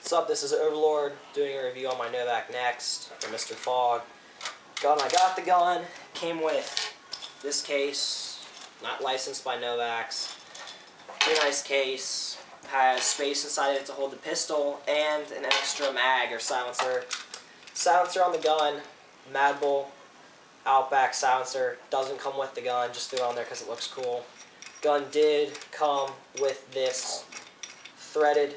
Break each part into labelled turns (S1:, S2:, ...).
S1: What's up, this is Overlord doing a review on my Novak Next for Mr. Fogg. Gun, I got the gun, came with this case, not licensed by Novak's. Pretty nice case, has space inside it to hold the pistol and an extra mag or silencer. Silencer on the gun, Mad Bull, Outback silencer, doesn't come with the gun, just threw it on there because it looks cool. Gun did come with this threaded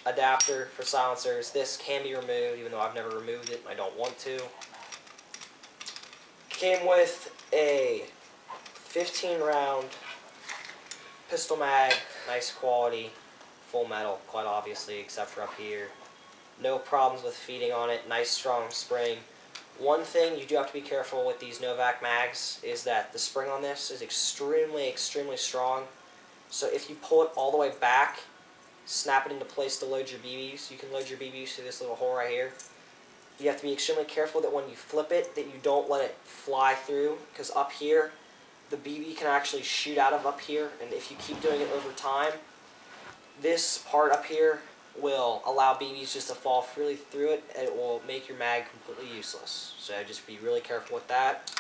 S1: adapter for silencers. This can be removed, even though I've never removed it and I don't want to. Came with a 15-round pistol mag, nice quality, full metal, quite obviously, except for up here. No problems with feeding on it, nice strong spring. One thing you do have to be careful with these Novak mags is that the spring on this is extremely, extremely strong. So if you pull it all the way back, snap it into place to load your BBs. You can load your BBs through this little hole right here. You have to be extremely careful that when you flip it, that you don't let it fly through, because up here, the BB can actually shoot out of up here, and if you keep doing it over time, this part up here will allow BBs just to fall freely through it, and it will make your mag completely useless. So just be really careful with that.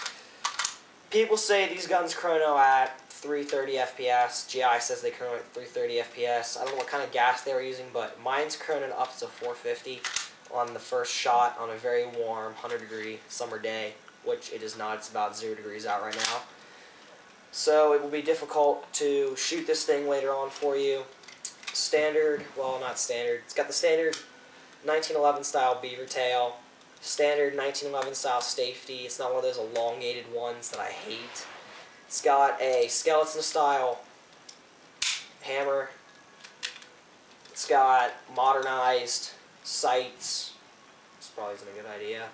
S1: People say these guns chrono at 330 FPS. GI says they chrono at 330 FPS. I don't know what kind of gas they were using, but mine's chronoed up to 450 on the first shot on a very warm 100-degree summer day, which it is not. It's about 0 degrees out right now. So it will be difficult to shoot this thing later on for you. Standard, well, not standard. It's got the standard 1911 style beaver tail, standard 1911 style safety. It's not one of those elongated ones that I hate. It's got a skeleton style hammer. It's got modernized sights. This probably isn't a good idea.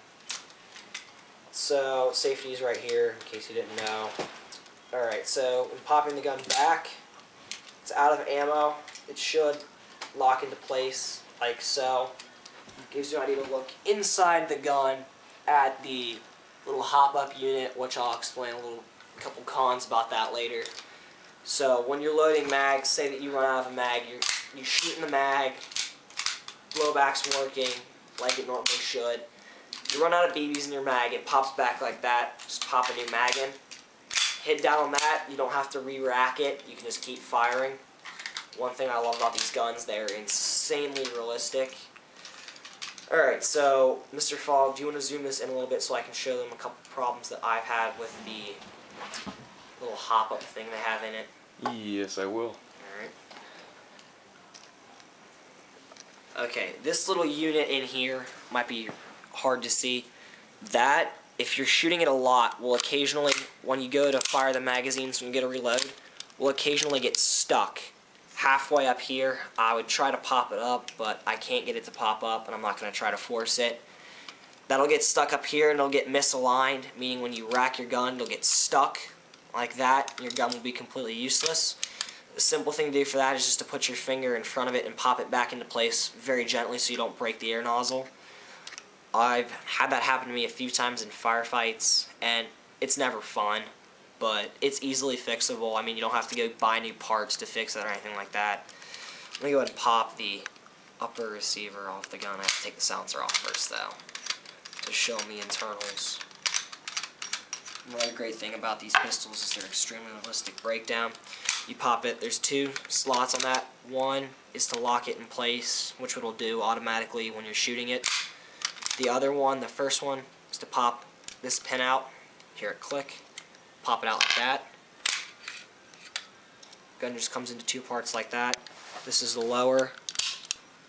S1: So safety is right here in case you didn't know. Alright, so when popping the gun back, it's out of ammo. It should lock into place like so. Gives you an idea to look inside the gun at the little hop-up unit, which I'll explain a couple cons about that later. So when you're loading mags, say that you run out of a mag, you're shooting the mag, blowback's working like it normally should. You run out of BBs in your mag, it pops back like that. Just pop a new mag in. Hit down on that, you don't have to re-rack it, you can just keep firing. One thing I love about these guns, they're insanely realistic. Alright, so Mr. Fogg, do you want to zoom this in a little bit so I can show them a couple problems that I've had with the little hop-up thing they have in it?
S2: Yes, I will.
S1: Alright. Okay, this little unit in here might be hard to see. That, if you're shooting it a lot, will occasionally, when you go to fire the magazines when you get a reload, will occasionally get stuck halfway up here. I would try to pop it up, but I can't get it to pop up, and I'm not going to try to force it. That'll get stuck up here, and it'll get misaligned, meaning when you rack your gun, it'll get stuck like that, and your gun will be completely useless. The simple thing to do for that is just to put your finger in front of it and pop it back into place very gently so you don't break the air nozzle. I've had that happen to me a few times in firefights, and it's never fun, but it's easily fixable. I mean, you don't have to go buy new parts to fix it or anything like that. Let me go ahead and pop the upper receiver off the gun. I have to take the silencer off first, though, to show them the internals. Another great thing about these pistols is their extremely realistic breakdown. You pop it, there's two slots on that. One is to lock it in place, which it'll do automatically when you're shooting it. The other one, the first one, is to pop this pin out. Hear it click. Pop it out like that. Gun just comes into two parts like that. This is the lower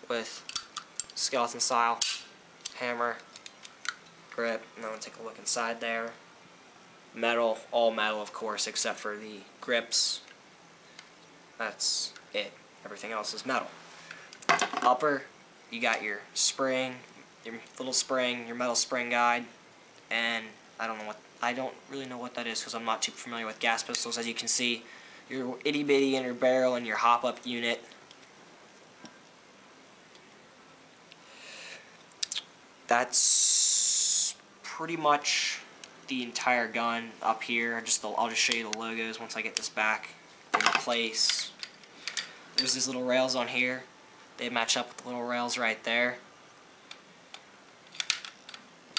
S1: with skeleton style hammer, grip, and then we'll take a look inside there. Metal, all metal of course, except for the grips. That's it. Everything else is metal. Upper, you got your spring, your little spring, your metal spring guide, and I don't really know what that is because I'm not too familiar with gas pistols. As you can see, your itty bitty inner barrel and your hop-up unit. That's pretty much the entire gun up here. I'll just show you the logos once I get this back in place. There's these little rails on here. They match up with the little rails right there.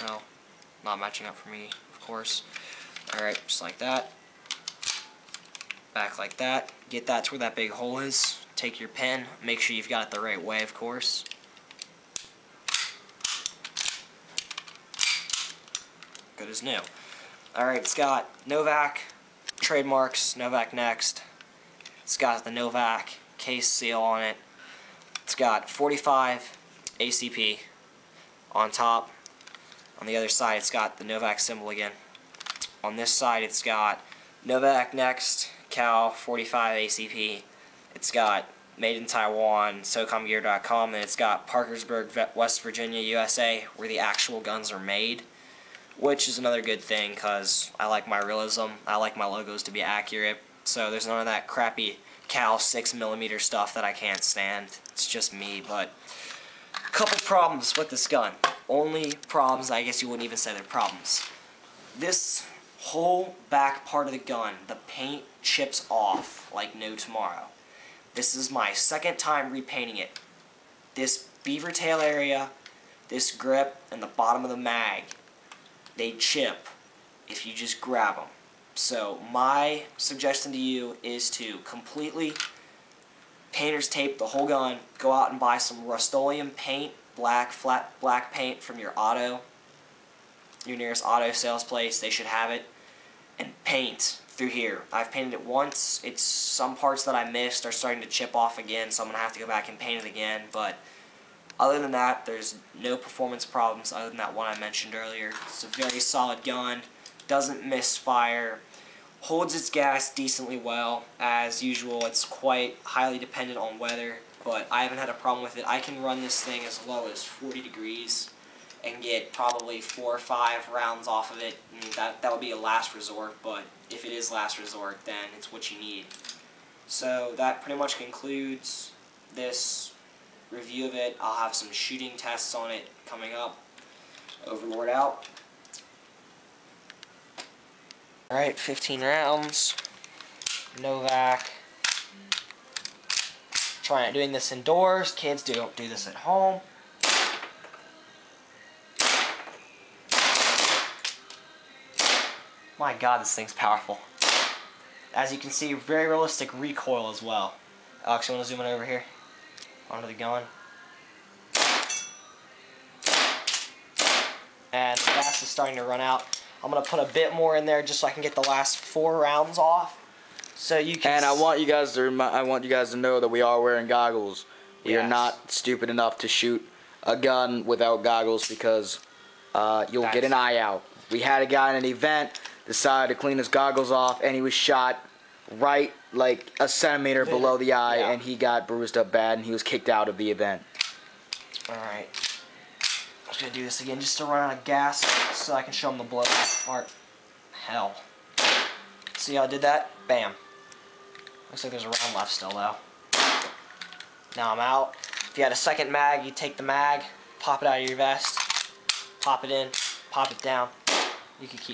S1: No, not matching up for me, of course. Alright, just like that. Back like that. Get that to where that big hole is. Take your pin. Make sure you've got it the right way, of course. Good as new. Alright, it's got Novak trademarks, Novak Next. It's got the Novak case seal on it. It's got 45 ACP on top. On the other side, it's got the Novak symbol again. On this side, it's got Novak Next, Cal 45 ACP. It's got Made in Taiwan, SOCOMgear.com, and it's got Parkersburg, West Virginia, USA, where the actual guns are made, which is another good thing because I like my realism. I like my logos to be accurate, so there's none of that crappy Cal 6mm stuff that I can't stand. It's just me, but a couple problems with this gun. Only problems, I guess you wouldn't even say they're problems. This whole back part of the gun, the paint chips off like no tomorrow. This is my second time repainting it. This beaver tail area, this grip, and the bottom of the mag, they chip if you just grab them. So my suggestion to you is to completely painter's tape the whole gun, go out and buy some Rust-Oleum paint, flat black paint from your nearest auto sales place. They should have it, and paint through here. I've painted it once. It's some parts that I missed are starting to chip off again, so I'm going to have to go back and paint it again, but other than that, there's no performance problems other than that one I mentioned earlier. It's a very solid gun, doesn't misfire, holds its gas decently well. As usual, it's quite highly dependent on weather, but I haven't had a problem with it. I can run this thing as low as 40 degrees and get probably 4 or 5 rounds off of it. And that would be a last resort, but if it is last resort, then it's what you need. So that pretty much concludes this review of it. I'll have some shooting tests on it coming up. Overlord out. Alright, 15 rounds. Novak. Doing this indoors. Kids, don't do this at home. My God, this thing's powerful. As you can see, very realistic recoil as well. Alex, you want to zoom in over here? Onto the gun. And the gas is starting to run out. I'm going to put a bit more in there just so I can get the last 4 rounds off. So you can.
S2: And I want you guys to know that we are wearing goggles. We are not stupid enough to shoot a gun without goggles because you'll get an eye out. We had a guy in an event decided to clean his goggles off, and he was shot right like a centimeter below the eye, and he got bruised up bad, and he was kicked out of the event.
S1: Alright. I'm just going to do this again just to run out of gas so I can show them the blow part. Hell. See how I did that? Bam. Looks like there's a round left still, though. Now I'm out. If you had a second mag, you take the mag, pop it out of your vest, pop it in, pop it down. You can keep